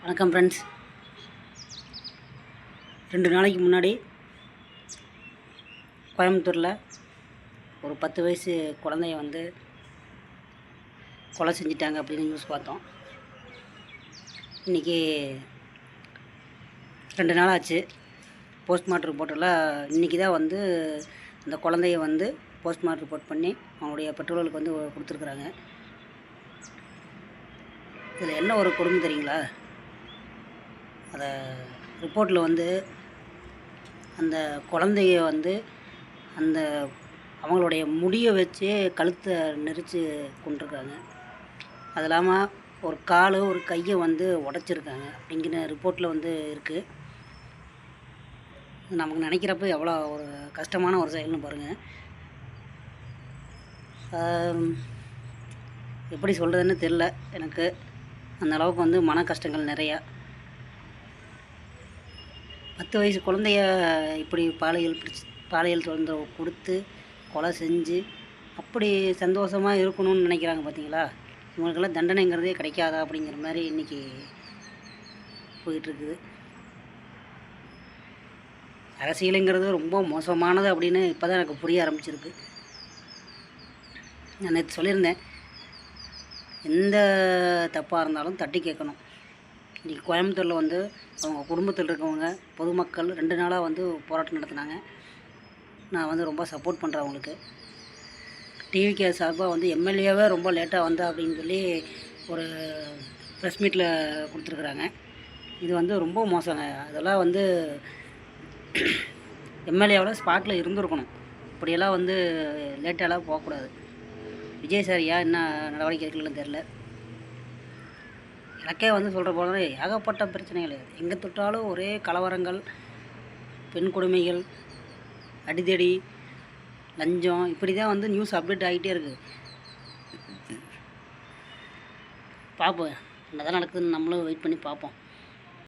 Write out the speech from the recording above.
வணக்கம் ஃப்ரெண்ட்ஸ். 2 நாளைக்கு முன்னாடி கோயம்புத்தூரில் ஒரு 10 வயசு குழந்தைய கொலை செஞ்சிட்டாங்க அப்படின்னு நியூஸ் பார்த்தோம். இன்றைக்கி 2 நாள் ஆச்சு. போஸ்ட்மார்ட்டம் ரிப்போர்ட்டில் இன்றைக்கி தான் அந்த குழந்தைய போஸ்ட்மார்ட்டம் ரிப்போர்ட் பண்ணி அவங்களுடைய பெற்றோர்களுக்கு கொடுத்துருக்குறாங்க. இதில் என்ன ஒரு கொடுமை தெரியுங்களா? அதை ரிப்போர்ட்டில் அந்த குழந்தைய அந்த அவங்களுடைய முடியை வச்சு கழுத்தை நெரிச்சு கொண்டிருக்காங்க. அது இல்லாமல் ஒரு கால் ஒரு கையை உடைச்சிருக்காங்க அப்படிங்கிற ரிப்போர்ட்டில் இருக்குது. நமக்கு நினைக்கிறப்ப எவ்வளோ ஒரு கஷ்டமான ஒரு செயல்னு பாருங்கள். எப்படி சொல்கிறதுன்னு தெரில எனக்கு. அந்த அளவுக்கு மன கஷ்டங்கள் நிறையா. 10 வயசு குழந்தைய இப்படி பாலியல் தொந்தரவு கொடுத்து கொலை செஞ்சு அப்படி சந்தோஷமாக இருக்கணும்னு நினைக்கிறாங்க பார்த்தீங்களா? இவங்களுக்கெல்லாம் தண்டனைங்கிறதே கிடைக்காதா அப்படிங்கிற மாதிரி இன்றைக்கி போயிட்டுருக்குது. அரசியலுங்கிறது ரொம்ப மோசமானது அப்படின்னு இப்போ தான் எனக்கு புரிய ஆரம்பிச்சிருக்கு. நான் நேற்று சொல்லியிருந்தேன், எந்த தப்பாக இருந்தாலும் தட்டி கேட்கணும். இன்றைக்கி கோயம்புத்தூரில் அவங்க குடும்பத்தில் இருக்கவங்க பொதுமக்கள் 2 நாளாக போராட்டம் நடத்தினாங்க. நான் ரொம்ப சப்போர்ட் பண்ணுறேன் அவங்களுக்கு. டிவிகே சார்பாக எம்எல்ஏவே ரொம்ப லேட்டாக அப்படின்னு சொல்லி ஒரு ப்ரெஸ் மீட்டில் கொடுத்துருக்குறாங்க. இது ரொம்ப மோசங்க. அதெல்லாம் எம்எல்ஏவோட ஸ்பாட்டில் இருந்திருக்கணும். இப்படியெல்லாம் லேட்டாலாம் போகக்கூடாது. விஜய் சார் ஏன் என்ன நடவடிக்கை எடுக்கலன்னு தெரில. எனக்கே சொல்கிற போல ஏகப்பட்ட பிரச்சனைகள். எங்கே தொட்டாலும் ஒரே கலவரங்கள், பெண் கொடுமைகள், அடிதடி, லஞ்சம், இப்படி தான் நியூஸ் அப்டேட் ஆகிட்டே இருக்குது. பார்ப்போம் என்னதான் நடக்குதுன்னு நம்மளும் வெயிட் பண்ணி பார்ப்போம்.